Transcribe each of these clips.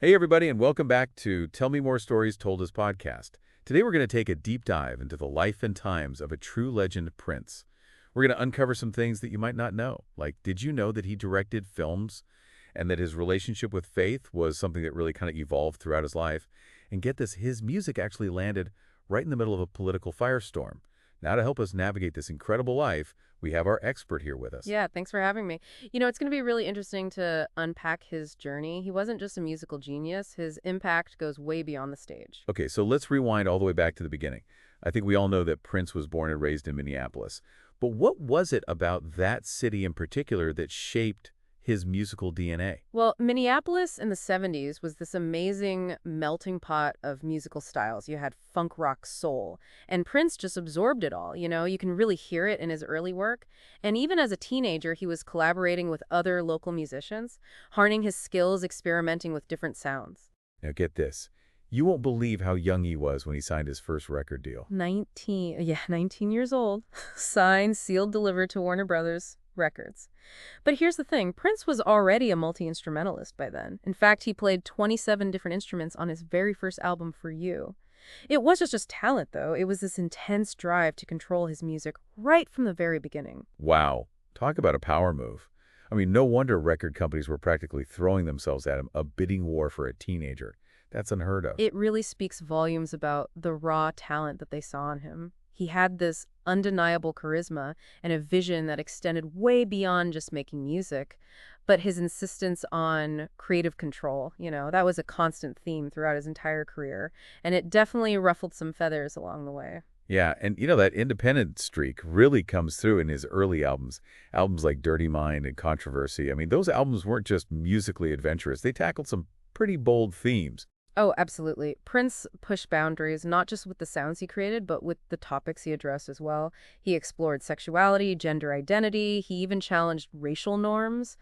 Hey, everybody, and welcome back to Tell Me More Stories Told As podcast. Today, we're going to take a deep dive into the life and times of a true legend, Prince. We're going to uncover some things that you might not know, like did you know that he directed films and that his relationship with faith was something that really kind of evolved throughout his life? And get this, his music actually landed right in the middle of a political firestorm. Now, to help us navigate this incredible life, we have our expert here with us. Yeah, thanks for having me. It's going to be really interesting to unpack his journey. He wasn't just a musical genius, his impact goes way beyond the stage. Okay, so let's rewind all the way back to the beginning. I think we all know that Prince was born and raised in Minneapolis. But what was it about that city in particular that shaped his musical DNA? Well, Minneapolis in the 70s was this amazing melting pot of musical styles. You had funk rock soul, and Prince just absorbed it all. You can really hear it in his early work. And even as a teenager, he was collaborating with other local musicians, harnessing his skills, experimenting with different sounds. Now get this. You won't believe how young he was when he signed his first record deal. 19, yeah, 19 years old. Signed, sealed, delivered to Warner Brothers Records. But here's the thing, Prince was already a multi-instrumentalist by then. In fact, he played 27 different instruments on his very first album, For You. It wasn't just talent, though. It was this intense drive to control his music right from the very beginning. Wow. Talk about a power move. I mean, no wonder record companies were practically throwing themselves at him, a bidding war for a teenager. That's unheard of. It really speaks volumes about the raw talent that they saw in him. He had this undeniable charisma and a vision that extended way beyond just making music. But his insistence on creative control, that was a constant theme throughout his entire career. And it definitely ruffled some feathers along the way. Yeah, and that independent streak really comes through in his early albums. Albums like Dirty Mind and Controversy. I mean, those albums weren't just musically adventurous. They tackled some pretty bold themes. Oh, absolutely. Prince pushed boundaries, not just with the sounds he created, but with the topics he addressed as well. He explored sexuality, gender identity, he even challenged racial norms,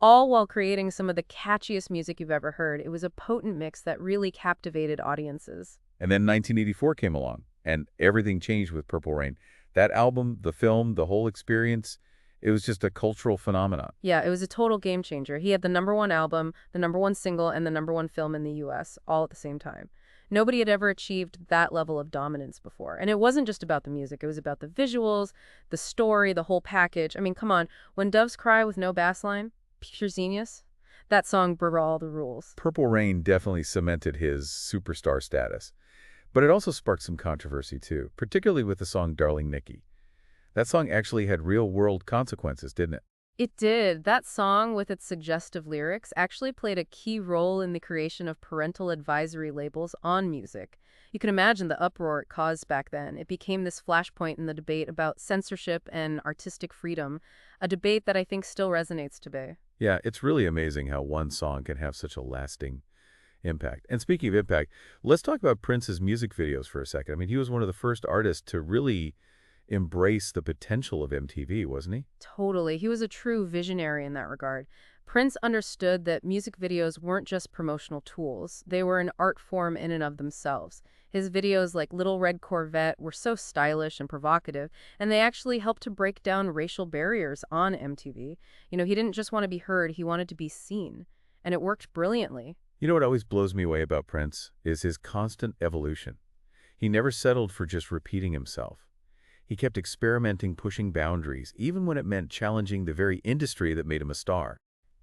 all while creating some of the catchiest music you've ever heard. It was a potent mix that really captivated audiences. And then 1984 came along, and everything changed with Purple Rain. That album, the film, the whole experience, it was just a cultural phenomenon. Yeah, it was a total game changer. He had the #1 album, the #1 single, and the #1 film in the US, all at the same time. Nobody had ever achieved that level of dominance before. And it wasn't just about the music. It was about the visuals, the story, the whole package. I mean, come on. When Doves Cry with no bass line, pure genius. That song broke all the rules. Purple Rain definitely cemented his superstar status. But it also sparked some controversy, too, particularly with the song Darling Nikki. That song actually had real-world consequences, didn't it? It did. That song, with its suggestive lyrics, actually played a key role in the creation of parental advisory labels on music. You can imagine the uproar it caused back then. It became this flashpoint in the debate about censorship and artistic freedom, a debate that I think still resonates today. Yeah, it's really amazing how one song can have such a lasting impact. And speaking of impact, let's talk about Prince's music videos for a second. I mean, he was one of the first artists to really embrace the potential of MTV, wasn't he? Totally. He was a true visionary in that regard. Prince understood that music videos weren't just promotional tools. They were an art form in and of themselves. His videos like Little Red Corvette were so stylish and provocative, and they actually helped to break down racial barriers on MTV. He didn't just want to be heard, he wanted to be seen. And it worked brilliantly. You know what always blows me away about Prince is his constant evolution. He never settled for just repeating himself. He kept experimenting, pushing boundaries, even when it meant challenging the very industry that made him a star.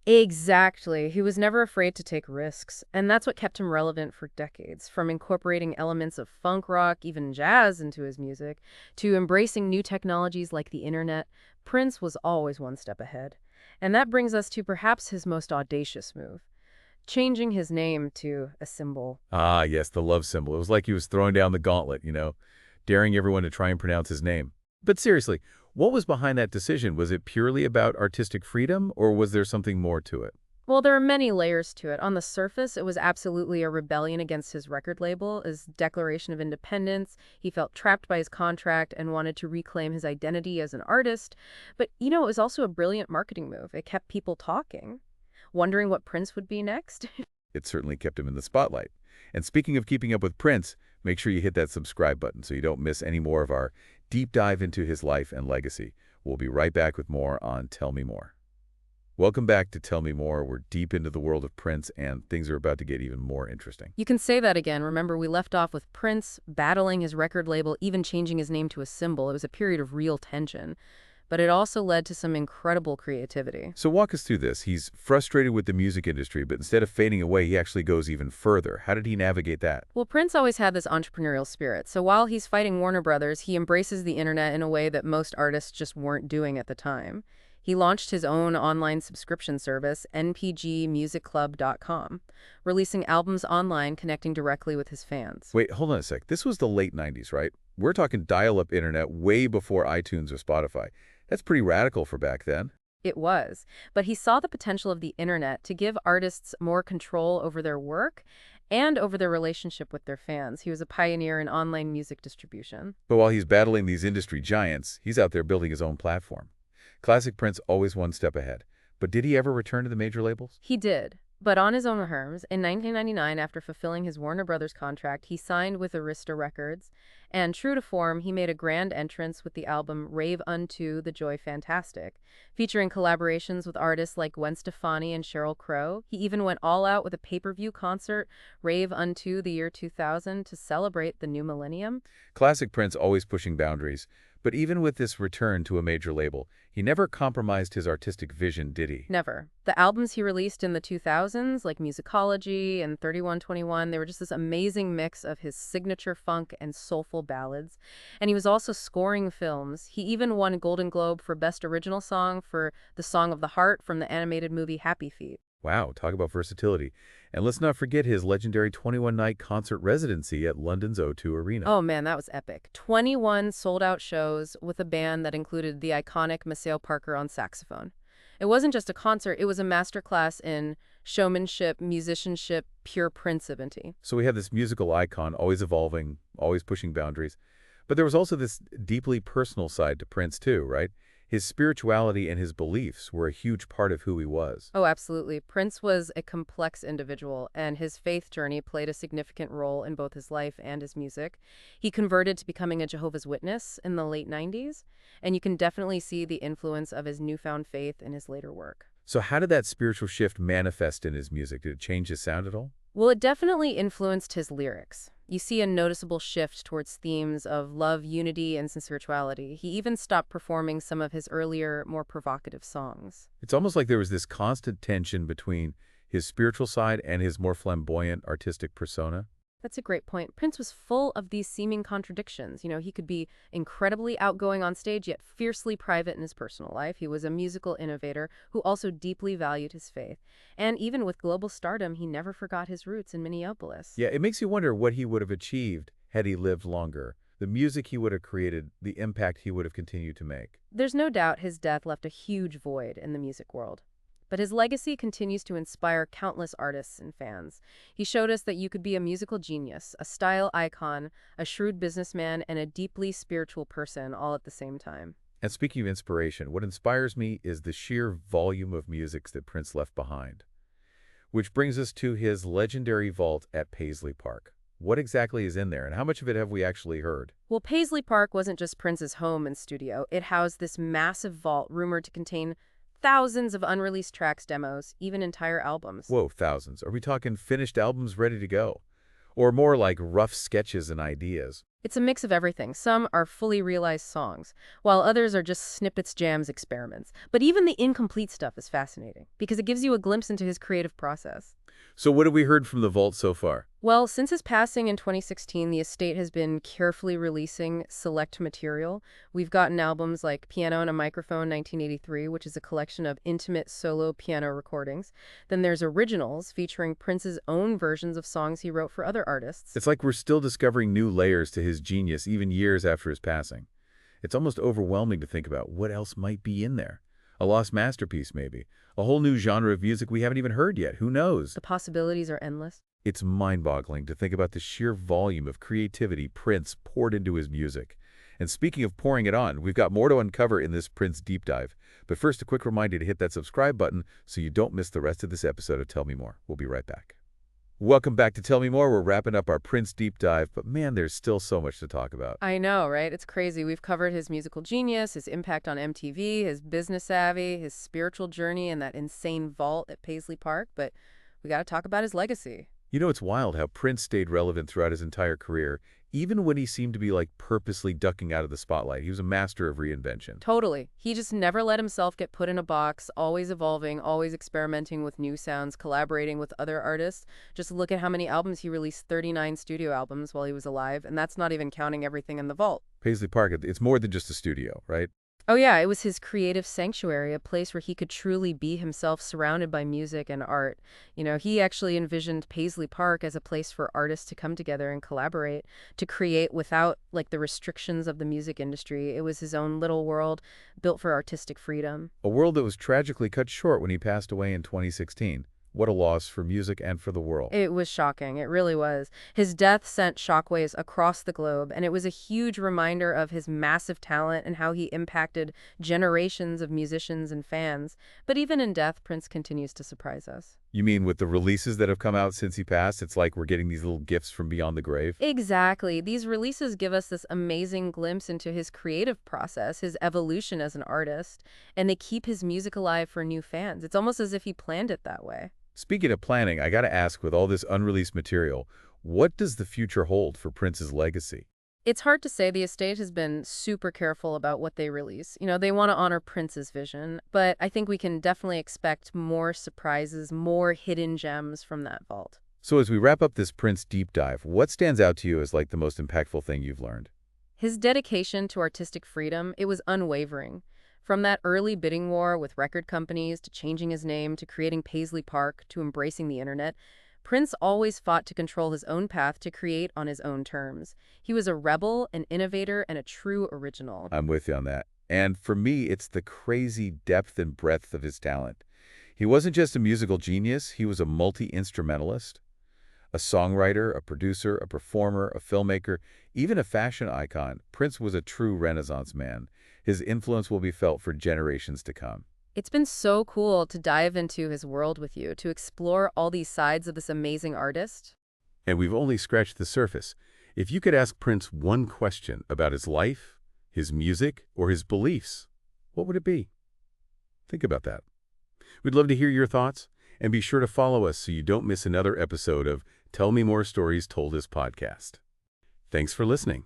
Exactly. He was never afraid to take risks, and that's what kept him relevant for decades, from incorporating elements of funk rock, even jazz, into his music, to embracing new technologies like the internet. Prince was always one step ahead. And that brings us to perhaps his most audacious move, changing his name to a symbol. Ah, yes, the love symbol. It was like he was throwing down the gauntlet, daring everyone to try and pronounce his name. But seriously, what was behind that decision? Was it purely about artistic freedom, or was there something more to it? Well, there are many layers to it. On the surface, it was absolutely a rebellion against his record label, his declaration of independence. He felt trapped by his contract and wanted to reclaim his identity as an artist. But, it was also a brilliant marketing move. It kept people talking, wondering what Prince would be next. It certainly kept him in the spotlight. And speaking of keeping up with Prince, make sure you hit that subscribe button so you don't miss any more of our deep dive into his life and legacy. We'll be right back with more on Tell Me More. Welcome back to Tell Me More. We're deep into the world of Prince, and things are about to get even more interesting. You can say that again. Remember, we left off with Prince battling his record label, even changing his name to a symbol. It was a period of real tension. But it also led to some incredible creativity. So walk us through this. He's frustrated with the music industry, but instead of fading away, he actually goes even further. How did he navigate that? Well, Prince always had this entrepreneurial spirit. So while he's fighting Warner Brothers, he embraces the internet in a way that most artists just weren't doing at the time. He launched his own online subscription service, npgmusicclub.com, releasing albums online, connecting directly with his fans. Wait, hold on a sec. This was the late 90s, right? We're talking dial-up internet way before iTunes or Spotify. That's pretty radical for back then. It was, but he saw the potential of the internet to give artists more control over their work and over their relationship with their fans. He was a pioneer in online music distribution. But while he's battling these industry giants, he's out there building his own platform. Classic Prince always one step ahead. But did he ever return to the major labels? He did, but on his own terms. In 1999, after fulfilling his Warner Brothers contract, he signed with Arista Records, and true to form, he made a grand entrance with the album Rave Unto the Joy Fantastic, featuring collaborations with artists like Gwen Stefani and Sheryl Crow. He even went all out with a pay-per-view concert, Rave Unto the year 2000, to celebrate the new millennium. Classic Prince always pushing boundaries. But even with this return to a major label, he never compromised his artistic vision, did he? Never. The albums he released in the 2000s, like Musicology and 3121, they were just this amazing mix of his signature funk and soulful ballads. And he was also scoring films. He even won a Golden Globe for Best Original Song for The Song of the Heart from the animated movie Happy Feet. Wow, talk about versatility. And let's not forget his legendary 21-night concert residency at London's O2 Arena. Oh man, that was epic. 21 sold-out shows with a band that included the iconic Maceo Parker on saxophone. It wasn't just a concert, it was a masterclass in showmanship, musicianship, pure Prince-ability. So we have this musical icon, always evolving, always pushing boundaries. But there was also this deeply personal side to Prince too, right? His spirituality and his beliefs were a huge part of who he was. Oh, absolutely. Prince was a complex individual, and his faith journey played a significant role in both his life and his music. He converted to becoming a Jehovah's Witness in the late 90s, and you can definitely see the influence of his newfound faith in his later work. So how did that spiritual shift manifest in his music? Did it change his sound at all? Well, it definitely influenced his lyrics. You see a noticeable shift towards themes of love, unity, and spirituality. He even stopped performing some of his earlier, more provocative songs. It's almost like there was this constant tension between his spiritual side and his more flamboyant artistic persona. That's a great point. Prince was full of these seeming contradictions. He could be incredibly outgoing on stage, yet fiercely private in his personal life. He was a musical innovator who also deeply valued his faith. And even with global stardom, he never forgot his roots in Minneapolis. Yeah, it makes you wonder what he would have achieved had he lived longer. The music he would have created, the impact he would have continued to make. There's no doubt his death left a huge void in the music world. But his legacy continues to inspire countless artists and fans. He showed us that you could be a musical genius, a style icon, a shrewd businessman, and a deeply spiritual person all at the same time. And speaking of inspiration, what inspires me is the sheer volume of music that Prince left behind. Which brings us to his legendary vault at Paisley Park. What exactly is in there, and how much of it have we actually heard? Well, Paisley Park wasn't just Prince's home and studio. It housed this massive vault rumored to contain thousands of unreleased tracks, demos, even entire albums. Whoa, thousands. Are we talking finished albums ready to go? Or more like rough sketches and ideas? It's a mix of everything. Some are fully realized songs, while others are just snippets, jams, experiments. But even the incomplete stuff is fascinating, because it gives you a glimpse into his creative process. So what have we heard from the vault so far? Well, since his passing in 2016, the estate has been carefully releasing select material. We've gotten albums like Piano and a Microphone 1983, which is a collection of intimate solo piano recordings. Then there's originals featuring Prince's own versions of songs he wrote for other artists. It's like we're still discovering new layers to his genius even years after his passing. It's almost overwhelming to think about what else might be in there. A lost masterpiece, maybe. A whole new genre of music we haven't even heard yet. Who knows? The possibilities are endless. It's mind-boggling to think about the sheer volume of creativity Prince poured into his music. And speaking of pouring it on, we've got more to uncover in this Prince deep dive. But first, a quick reminder to hit that subscribe button so you don't miss the rest of this episode of Tell Me More. We'll be right back. Welcome back to Tell Me More. We're wrapping up our Prince deep dive, but man, there's still so much to talk about. I know, right? It's crazy. We've covered his musical genius, his impact on MTV, his business savvy, his spiritual journey, and that insane vault at Paisley Park, but we got to talk about his legacy. You know, it's wild how Prince stayed relevant throughout his entire career, even when he seemed to be like purposely ducking out of the spotlight. He was a master of reinvention. Totally. He just never let himself get put in a box, always evolving, always experimenting with new sounds, collaborating with other artists. Just look at how many albums he released, 39 studio albums while he was alive, and that's not even counting everything in the vault. Paisley Park, it's more than just a studio, right? Oh yeah, it was his creative sanctuary, a place where he could truly be himself surrounded by music and art. He actually envisioned Paisley Park as a place for artists to come together and collaborate, to create without the restrictions of the music industry. It was his own little world built for artistic freedom. A world that was tragically cut short when he passed away in 2016. What a loss for music and for the world. It was shocking. It really was. His death sent shockwaves across the globe, and it was a huge reminder of his massive talent and how he impacted generations of musicians and fans. But even in death, Prince continues to surprise us. You mean with the releases that have come out since he passed, it's like we're getting these little gifts from beyond the grave? Exactly. These releases give us this amazing glimpse into his creative process, his evolution as an artist, and they keep his music alive for new fans. It's almost as if he planned it that way. Speaking of planning, I got to ask, with all this unreleased material, what does the future hold for Prince's legacy? It's hard to say. The estate has been super careful about what they release. They want to honor Prince's vision, but I think we can definitely expect more surprises, more hidden gems from that vault. So as we wrap up this Prince deep dive, what stands out to you as like the most impactful thing you've learned? His dedication to artistic freedom, it was unwavering. From that early bidding war with record companies, to changing his name, to creating Paisley Park, to embracing the internet, Prince always fought to control his own path, to create on his own terms. He was a rebel, an innovator, and a true original. I'm with you on that. And for me, it's the crazy depth and breadth of his talent. He wasn't just a musical genius, he was a multi-instrumentalist, a songwriter, a producer, a performer, a filmmaker, even a fashion icon. Prince was a true Renaissance man. His influence will be felt for generations to come. It's been so cool to dive into his world with you, to explore all these sides of this amazing artist. And we've only scratched the surface. If you could ask Prince one question about his life, his music, or his beliefs, what would it be? Think about that. We'd love to hear your thoughts, and be sure to follow us so you don't miss another episode of Tell Me More Stories Told as podcast. Thanks for listening.